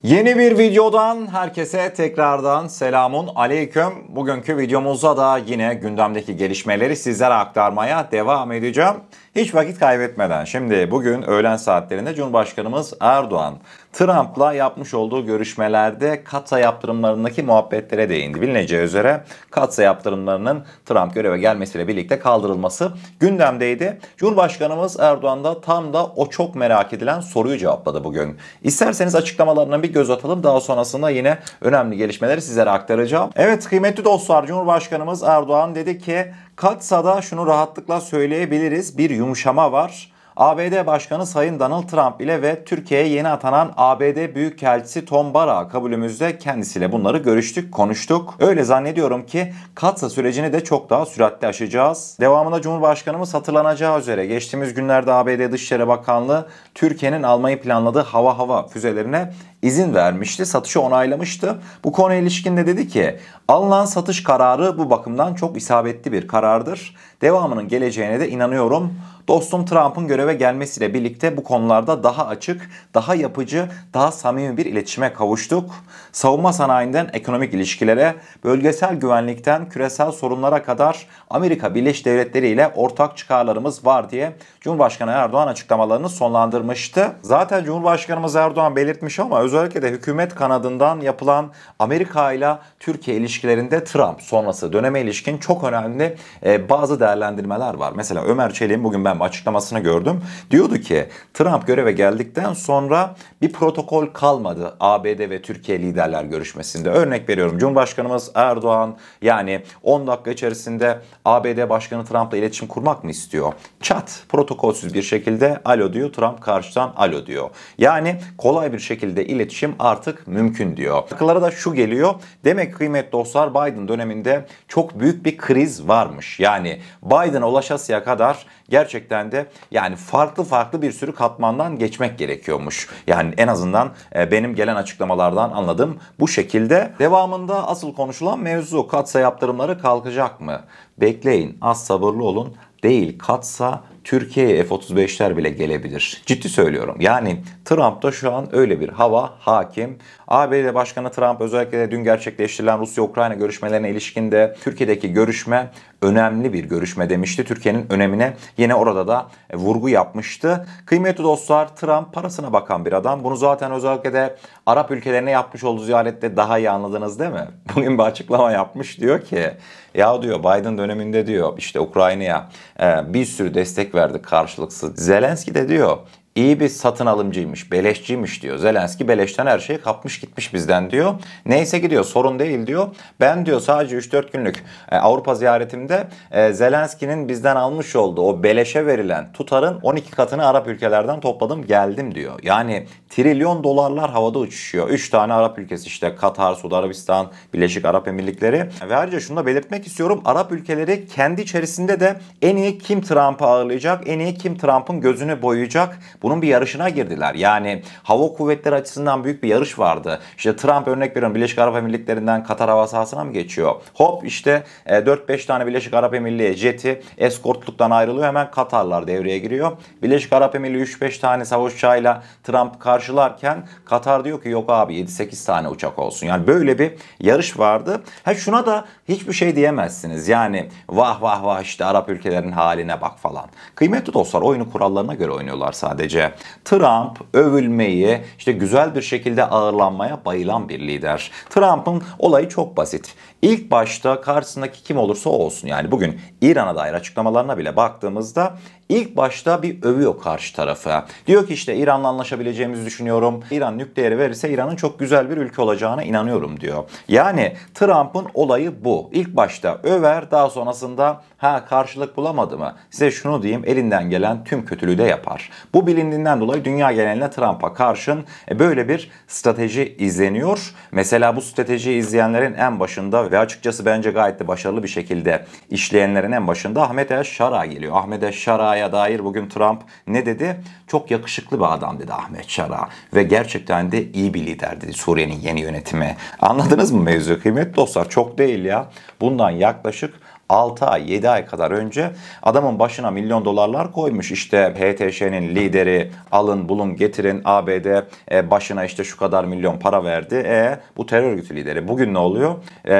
Yeni bir videodan herkese tekrardan selamun aleyküm. Bugünkü videomuzda da yine gündemdeki gelişmeleri sizlere aktarmaya devam edeceğim. Hiç vakit kaybetmeden şimdi bugün öğlen saatlerinde Cumhurbaşkanımız Erdoğan Trump'la yapmış olduğu görüşmelerde Katsa yaptırımlarındaki muhabbetlere değindi. Bilineceği üzere Katsa yaptırımlarının Trump göreve gelmesiyle birlikte kaldırılması gündemdeydi. Cumhurbaşkanımız Erdoğan da tam da o çok merak edilen soruyu cevapladı bugün. İsterseniz açıklamalarına bir göz atalım. Daha sonrasında yine önemli gelişmeleri sizlere aktaracağım. Evet kıymetli dostlar, Cumhurbaşkanımız Erdoğan dedi ki Katsa'da şunu rahatlıkla söyleyebiliriz, bir yumuşama var. ABD Başkanı Sayın Donald Trump ile ve Türkiye'ye yeni atanan ABD Büyükelçisi Tom Barrack kabulümüzde kendisiyle bunları görüştük, konuştuk. Öyle zannediyorum ki Katsa sürecini de çok daha süratli aşacağız. Devamında Cumhurbaşkanımız hatırlanacağı üzere geçtiğimiz günlerde ABD Dışişleri Bakanlığı Türkiye'nin almayı planladığı hava füzelerine izin vermişti, satışı onaylamıştı. Bu konuya ilişkin de dedi ki alınan satış kararı bu bakımdan çok isabetli bir karardır. Devamının geleceğine de inanıyorum. Dostum Trump'ın göreve gelmesiyle birlikte bu konularda daha açık, daha yapıcı, daha samimi bir iletişime kavuştuk. Savunma sanayinden ekonomik ilişkilere, bölgesel güvenlikten küresel sorunlara kadar Amerika Birleşik Devletleri ile ortak çıkarlarımız var diye Cumhurbaşkanı Erdoğan açıklamalarını sonlandırmıştı. Zaten Cumhurbaşkanımız Erdoğan belirtmiş ama özellikle de hükümet kanadından yapılan Amerika ile Türkiye ilişkilerinde Trump sonrası döneme ilişkin çok önemli bazı değerlendirmeler var. Mesela Ömer Çelik'in bugün ben açıklamasını gördüm. Diyordu ki Trump göreve geldikten sonra bir protokol kalmadı ABD ve Türkiye liderler görüşmesinde. Örnek veriyorum, Cumhurbaşkanımız Erdoğan yani 10 dakika içerisinde ABD Başkanı Trump'la iletişim kurmak mı istiyor? Çat, protokolsüz bir şekilde alo diyor, Trump karşıdan alo diyor. Yani kolay bir şekilde iletişim artık mümkün diyor. Akıllara da şu geliyor. Demek kıymetli dostlar, Biden döneminde çok büyük bir kriz varmış. Yani Biden'a ulaşasıya kadar gerçekten de yani farklı bir sürü katmandan geçmek gerekiyormuş. Yani en azından benim gelen açıklamalardan anladığım bu şekilde. Devamında asıl konuşulan mevzu Katsa yaptırımları kalkacak mı? Bekleyin, az sabırlı olun. Değil, Katsa Türkiye'ye F-35'ler bile gelebilir. Ciddi söylüyorum. Yani Trump'ta şu an öyle bir hava hakim. ABD Başkanı Trump özellikle de dün gerçekleştirilen Rusya-Ukrayna görüşmelerine ilişkinde Türkiye'deki görüşme önemli bir görüşme demişti. Türkiye'nin önemine yine orada da vurgu yapmıştı. Kıymetli dostlar, Trump parasına bakan bir adam. Bunu zaten özellikle de Arap ülkelerine yapmış olduğu ziyarette daha iyi anladınız değil mi? Bugün bir açıklama yapmış, diyor ki ya diyor Biden döneminde diyor işte Ukrayna'ya bir sürü destek verdik karşılıksız. Zelenski de diyor İyi bir satın alımcıymış, beleşçiymiş diyor. Zelenski beleşten her şeyi kapmış gitmiş bizden diyor. Neyse ki diyor sorun değil diyor. Ben diyor sadece 3-4 günlük Avrupa ziyaretimde Zelenski'nin bizden almış olduğu o beleşe verilen tutarın 12 katını Arap ülkelerden topladım geldim diyor. Yani trilyon dolarlar havada uçuşuyor. 3 tane Arap ülkesi işte Katar, Suudi Arabistan, Birleşik Arap Emirlikleri. Ve ayrıca şunu da belirtmek istiyorum. Arap ülkeleri kendi içerisinde de en iyi kim Trump'ı ağırlayacak, en iyi kim Trump'ın gözünü boyayacak, bunun bir yarışına girdiler. Yani hava kuvvetleri açısından büyük bir yarış vardı. İşte Trump örnek veriyorum Birleşik Arap Emirlikleri'nden Katar hava sahasına mı geçiyor? Hop işte 4-5 tane Birleşik Arap Emirliği jeti eskortluktan ayrılıyor. Hemen Katarlar devreye giriyor. Birleşik Arap Emirliği 3-5 tane savaş uçağıyla Trump karşılarken Katar diyor ki yok abi 7-8 tane uçak olsun. Yani böyle bir yarış vardı. Şuna da hiçbir şey diyemezsiniz. Yani vah işte Arap ülkelerinin haline bak falan. Kıymetli dostlar, oyunu kurallarına göre oynuyorlar sadece. Trump övülmeyi, işte güzel bir şekilde ağırlanmaya bayılan bir lider. Trump'ın olayı çok basit. İlk başta karşısındaki kim olursa olsun, yani bugün İran'a dair açıklamalarına bile baktığımızda ilk başta bir övüyor karşı tarafı. Diyor ki işte İran'la anlaşabileceğimizi düşünüyorum. İran nükleeri verirse İran'ın çok güzel bir ülke olacağına inanıyorum diyor. Yani Trump'ın olayı bu. İlk başta över, daha sonrasında karşılık bulamadı mı? Size şunu diyeyim, elinden gelen tüm kötülüğü de yapar. Bu bilindiğinden dolayı dünya geneline Trump'a karşın böyle bir strateji izleniyor. Mesela bu stratejiyi izleyenlerin en başında ve açıkçası bence gayet de başarılı bir şekilde işleyenlerin en başında Ahmet el-Şara geliyor. Ahmet el-Şara'ya dair bugün Trump ne dedi? Çok yakışıklı bir adam dedi Ahmet Şara ve gerçekten de iyi bir lider dedi Suriye'nin yeni yönetimi. Anladınız mı mevzu kıymetli dostlar? Çok değil ya. Bundan yaklaşık 6 ay 7 ay kadar önce adamın başına milyon dolarlar koymuş. İşte HTŞ'nin lideri alın bulun getirin ABD başına işte şu kadar milyon para verdi. Bu terör örgütü lideri. Bugün ne oluyor?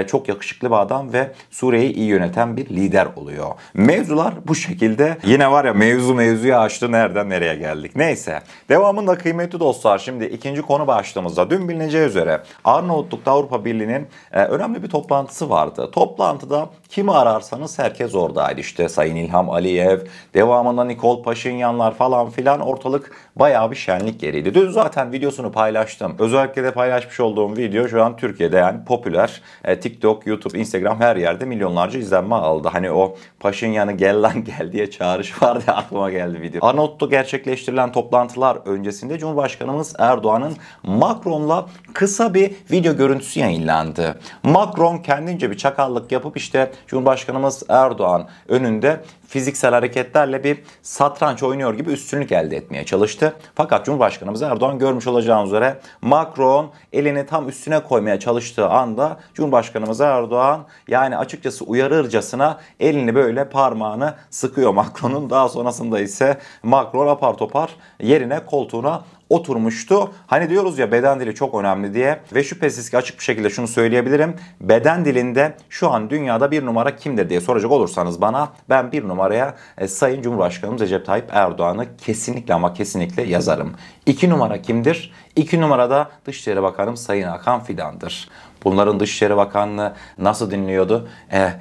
Çok yakışıklı bir adam ve Suriye'yi iyi yöneten bir lider oluyor. Mevzular bu şekilde. Yine var ya mevzuyu açtı, nereden nereye geldik. Neyse. Devamında kıymetli dostlar, şimdi ikinci konu başlığımızda dün bilineceği üzere Arnavutluk'ta Avrupa Birliği'nin önemli bir toplantısı vardı. Toplantıda kimi ararsanız herkes oradaydı. İşte Sayın İlham Aliyev, devamında Nikol Paşinyanlar falan filan, ortalık bayağı bir şenlik yeriydi. Dün zaten videosunu paylaştım. Özellikle de paylaşmış olduğum video şu an Türkiye'de yani popüler. TikTok, YouTube, Instagram her yerde milyonlarca izlenme aldı. Hani o Paşinyan'ı gel lan gel diye çağrış vardı, aklıma geldi video. Arnavutlu'da gerçekleştirilen toplantılar öncesinde Cumhurbaşkanımız Erdoğan'ın Macron'la kısa bir video görüntüsü yayınlandı. Macron kendince bir çakallık yapıp işte Cumhurbaşkanımız Erdoğan önünde fiziksel hareketlerle bir satranç oynuyor gibi üstünlük elde etmeye çalıştı. Fakat Cumhurbaşkanımız Erdoğan, görmüş olacağınız üzere, Macron elini tam üstüne koymaya çalıştığı anda Cumhurbaşkanımız Erdoğan yani açıkçası uyarırcasına elini böyle parmağını sıkıyor Macron'un. Daha sonrasında ise Macron apar topar yerine, koltuğuna oturmuştu. Hani diyoruz ya beden dili çok önemli diye, ve şüphesiz ki açık bir şekilde şunu söyleyebilirim. Beden dilinde şu an dünyada bir numara kimdir diye soracak olursanız bana, ben bir numaraya Sayın Cumhurbaşkanımız Recep Tayyip Erdoğan'ı kesinlikle ama kesinlikle yazarım. 2 numara kimdir? 2 numarada Dışişleri Bakanım Sayın Hakan Fidan'dır. Bunların Dışişleri Bakanlığı nasıl dinliyordu?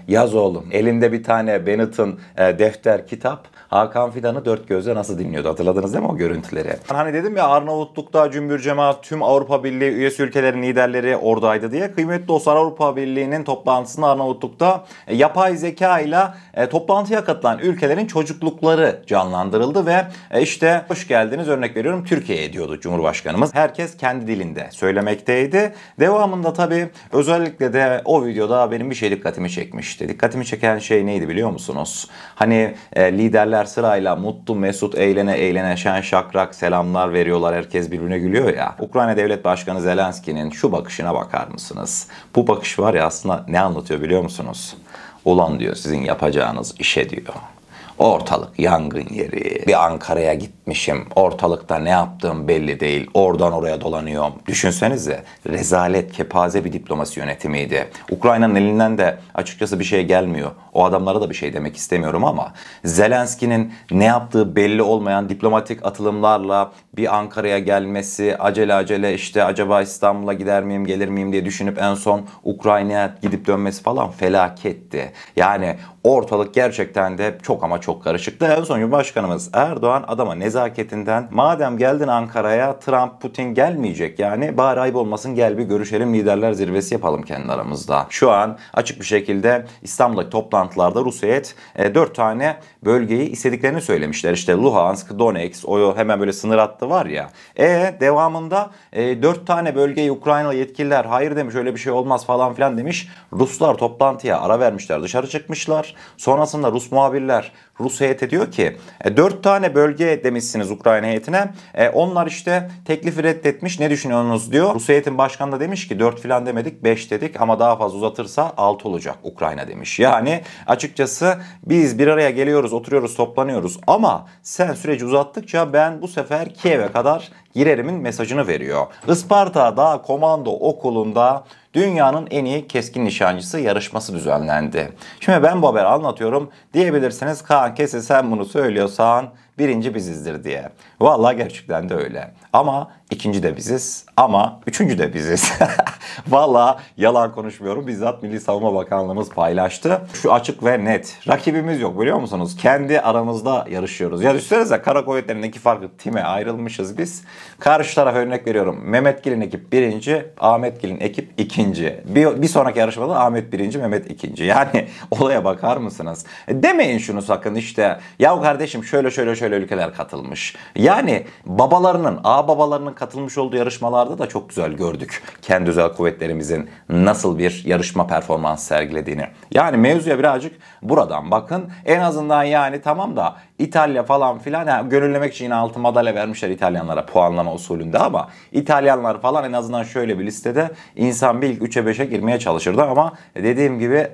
Yaz oğlum. Elinde bir tane Bennett'ın defter, kitap. Hakan Fidan'ı dört gözle nasıl dinliyordu? Hatırladınız değil mi o görüntüleri? Hani dedim ya Arnavutluk'ta cümbür cemaat tüm Avrupa Birliği üyesi ülkelerin liderleri oradaydı diye. Kıymetli dostlar, Avrupa Birliği'nin toplantısında Arnavutluk'ta yapay zeka ile toplantıya katılan ülkelerin çocuklukları canlandırıldı ve işte hoş geldiniz, örnek veriyorum, Türkiye'ye diyordu Cumhurbaşkanımız. Herkes kendi dilinde söylemekteydi. Devamında tabii özellikle de o videoda benim bir şey dikkatimi çekmişti. Dikkatimi çeken şey neydi biliyor musunuz? Hani liderler sırayla mutlu mesut eğlene eğlene şen şakrak selamlar veriyorlar. Herkes birbirine gülüyor ya. Ukrayna Devlet Başkanı Zelenski'nin şu bakışına bakar mısınız? Bu bakış var ya, aslında ne anlatıyor biliyor musunuz? Ulan diyor, sizin yapacağınız işe diyor. Ortalık yangın yeri. Bir Ankara'ya gitmişim. Ortalıkta ne yaptığım belli değil. Oradan oraya dolanıyorum. Düşünsenize, rezalet, kepaze bir diplomasi yönetimiydi. Ukrayna'nın elinden de açıkçası bir şey gelmiyor. O adamlara da bir şey demek istemiyorum ama Zelenski'nin ne yaptığı belli olmayan diplomatik atılımlarla bir Ankara'ya gelmesi, acele işte acaba İstanbul'a gider miyim gelir miyim diye düşünüp en son Ukrayna'ya gidip dönmesi falan felaketti. Yani ortalık gerçekten de çok ama çok karışıktı. En son Cumhurbaşkanımız Erdoğan adama nezaketinden, madem geldin Ankara'ya, Trump Putin gelmeyecek yani, bari ayıp olmasın gel bir görüşelim, liderler zirvesi yapalım kendi aramızda. Şu an açık bir şekilde İstanbul'daki toplantılarda Rus heyet 4 tane bölgeyi istediklerini söylemişler. İşte Luhansk, Donetsk, o hemen böyle sınır hattı var ya. Devamında 4 tane bölgeyi Ukraynalı yetkililer hayır demiş, öyle bir şey olmaz falan filan demiş. Ruslar toplantıya ara vermişler, dışarı çıkmışlar. Sonrasında Rus muhabirler Rus heyete diyor ki 4 tane bölge demişsiniz Ukrayna heyetine. Onlar işte teklifi reddetmiş. Ne düşünüyorsunuz diyor. Rus heyetin başkanı da demiş ki 4 falan demedik 5 dedik ama daha fazla uzatırsa 6 olacak Ukrayna demiş. Yani açıkçası biz bir araya geliyoruz, oturuyoruz, toplanıyoruz ama sen süreci uzattıkça ben bu sefer Kiev'e kadar girerimin mesajını veriyor. Isparta Dağ Komando Okulu'nda dünyanın en iyi keskin nişancısı yarışması düzenlendi. Şimdi ben bu haberi anlatıyorum. Diyebilirsiniz Kaan kesin sen bunu söylüyorsan birinci bizizdir diye. Vallahi gerçekten de öyle. Ama ikinci de biziz. Ama üçüncü de biziz. Vallahi yalan konuşmuyorum. Bizzat Milli Savunma Bakanlığımız paylaştı. Şu açık ve net. Rakibimiz yok biliyor musunuz? Kendi aramızda yarışıyoruz. Ya düşünsenize, Kara Kuvvetleri'nin iki farklı time ayrılmışız biz. Karşı tarafa örnek veriyorum. Mehmet Gil'in ekip birinci, Ahmet Gil'in ekip ikinci. Bir sonraki yarışmada Ahmet birinci, Mehmet ikinci. Yani olaya bakar mısınız? Demeyin şunu sakın işte. Ya kardeşim şöyle ülkeler katılmış. Yani babalarının katılmış olduğu yarışmalarda da çok güzel gördük. Kendi özel kuvvetlerimizin nasıl bir yarışma performans sergilediğini. Yani mevzuya birazcık buradan bakın. En azından yani tamam da İtalya falan filan yani gönüllemek için yine altın madalya vermişler İtalyanlara puanlama usulünde ama İtalyanlar falan en azından şöyle bir listede insan bir ilk 3'e 5'e girmeye çalışırdı ama dediğim gibi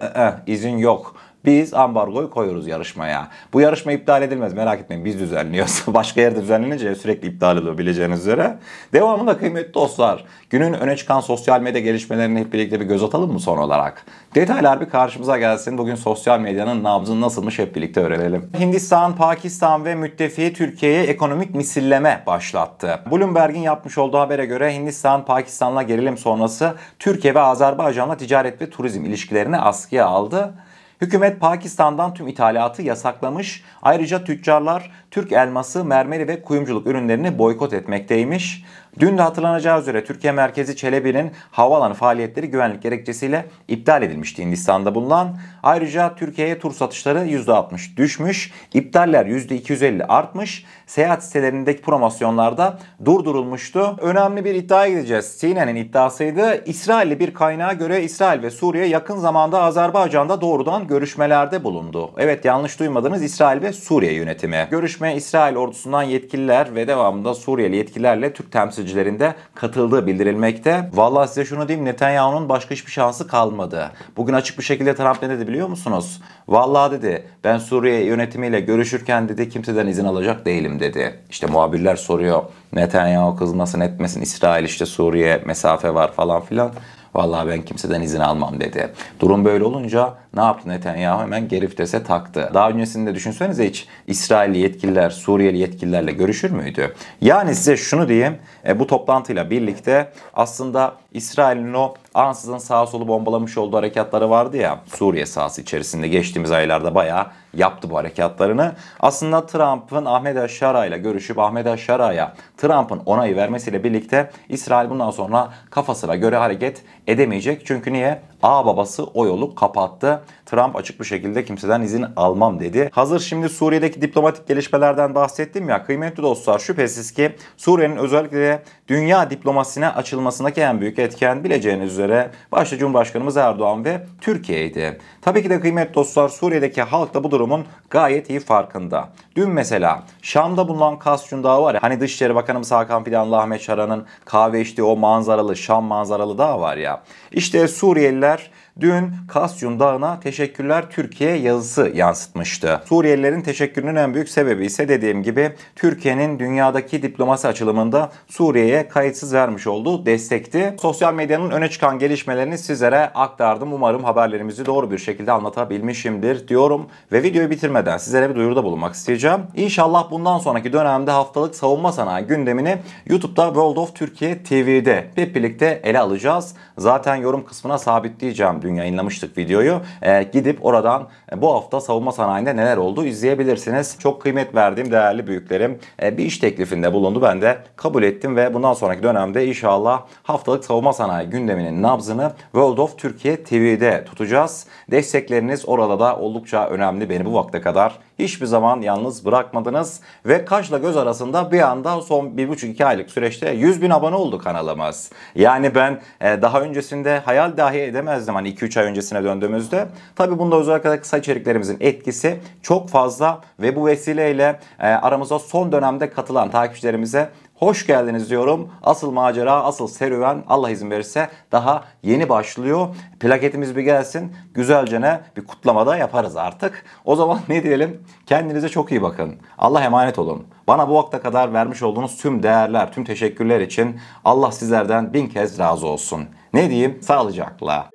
izin yok. biz ambargoyu koyuyoruz yarışmaya. Bu yarışma iptal edilmez, merak etmeyin, biz düzenliyoruz. Başka yerde düzenlenince sürekli iptal oluyor bileceğiniz üzere. Devamında kıymetli dostlar, günün öne çıkan sosyal medya gelişmelerine hep birlikte bir göz atalım mı son olarak? Detaylar bir karşımıza gelsin. Bugün sosyal medyanın nabzı nasılmış hep birlikte öğrenelim. Hindistan, Pakistan ve müttefiği Türkiye'ye ekonomik misilleme başlattı. Bloomberg'in yapmış olduğu habere göre Hindistan, Pakistan'la gerilim sonrası Türkiye ve Azerbaycan'la ticaret ve turizm ilişkilerini askıya aldı. Hükümet Pakistan'dan tüm ithalatı yasaklamış. Ayrıca tüccarlar Türk elması, mermeri ve kuyumculuk ürünlerini boykot etmekteymiş. Dün de hatırlanacağı üzere Türkiye merkezi Çelebi'nin havaalanı faaliyetleri güvenlik gerekçesiyle iptal edilmişti Hindistan'da bulunan. Ayrıca Türkiye'ye tur satışları %60 düşmüş, iptaller %250 artmış, seyahat sitelerindeki promosyonlarda durdurulmuştu. Önemli bir iddiaya gideceğiz. CNN'in iddiasıydı. İsrailli bir kaynağa göre İsrail ve Suriye yakın zamanda Azerbaycan'da doğrudan görüşmelerde bulundu. Evet, yanlış duymadınız, İsrail ve Suriye yönetimi. Görüşme İsrail ordusundan yetkililer ve devamında Suriyeli yetkililerle Türk temsilcilerinde katıldığı bildirilmekte. Vallahi size şunu diyeyim, Netanyahu'nun başka hiçbir şansı kalmadı. Bugün açık bir şekilde Trump ne dedi biliyor musunuz? Vallahi dedi, ben Suriye yönetimiyle görüşürken dedi kimseden izin alacak değilim dedi. İşte muhabirler soruyor, Netanyahu kızmasın etmesin, İsrail işte Suriye mesafe var falan filan. Vallahi ben kimseden izin almam dedi. Durum böyle olunca ne yaptı Netanyahu? Hemen geri vitese taktı. Daha öncesinde düşünsenize, hiç İsrailli yetkililer Suriyeli yetkililerle görüşür müydü? Yani size şunu diyeyim, bu toplantıyla birlikte aslında İsrail'in o ansızın sağa solu bombalamış olduğu harekatları vardı ya, Suriye sahası içerisinde geçtiğimiz aylarda bayağı yaptı bu harekatlarını. Aslında Trump'ın Ahmet el-Şara ile görüşüp Ahmet el-Şara'ya Trump'ın onayı vermesiyle birlikte İsrail bundan sonra kafasına göre hareket edemeyecek. Çünkü niye? Ağababası o yolu kapattı. Trump açık bir şekilde kimseden izin almam dedi. Hazır şimdi Suriye'deki diplomatik gelişmelerden bahsettim ya kıymetli dostlar, şüphesiz ki Suriye'nin özellikle dünya diplomasisine açılmasındaki en büyük etken bileceğiniz üzere başta Cumhurbaşkanımız Erdoğan ve Türkiye'ydi. Tabii ki de kıymetli dostlar, Suriye'deki halk da bu durumun gayet iyi farkında. Dün mesela Şam'da bulunan Kasyon Dağı var ya, hani Dışişleri Bakanımız Hakan Fidan'la Ahmet Şara'nın kahve içtiği o manzaralı Şam manzaralı dağ var ya. İşte Suriyeliler dün Kasyon Dağı'na teşekkürler Türkiye yazısı yansıtmıştı. Suriyelilerin teşekkürünün en büyük sebebi ise dediğim gibi Türkiye'nin dünyadaki diplomasi açılımında Suriye'ye kayıtsız vermiş olduğu destekti. Sosyal medyanın öne çıkan gelişmelerini sizlere aktardım. Umarım haberlerimizi doğru bir şekilde anlatabilmişimdir diyorum ve videoyu bitirmeden sizlere bir duyuruda bulunmak isteyeceğim. İnşallah bundan sonraki dönemde haftalık savunma sanayi gündemini YouTube'da World of Türkiye TV'de hep birlikte ele alacağız. Zaten yorum kısmına sabitleyeceğim. Dün yayınlamıştık videoyu. Gidip oradan bu hafta savunma sanayinde neler oldu izleyebilirsiniz. Çok kıymet verdiğim değerli büyüklerim bir iş teklifinde bulundu. Ben de kabul ettim ve bundan sonraki dönemde inşallah haftalık savunma sanayi gündeminin nabzını World of Türkiye TV'de tutacağız. Destekleriniz orada da oldukça önemli. Beni bu vakte kadar hiçbir zaman yalnız bırakmadınız ve kaşla göz arasında bir anda son 1,5-2 aylık süreçte 100.000 abone oldu kanalımız. Yani ben daha öncesinde hayal dahi edemezdim hani 2-3 ay öncesine döndüğümüzde. Tabi bunda özellikle kısa içeriklerimizin etkisi çok fazla ve bu vesileyle aramıza son dönemde katılan takipçilerimize hoş geldiniz diyorum. Asıl macera, asıl serüven Allah izin verirse daha yeni başlıyor. Plaketimiz bir gelsin. Güzelce bir kutlamada yaparız artık. O zaman ne diyelim? Kendinize çok iyi bakın. Allah'a emanet olun. Bana bu vakte kadar vermiş olduğunuz tüm değerler, tüm teşekkürler için Allah sizlerden 1000 kez razı olsun. Ne diyeyim? Sağlıcakla.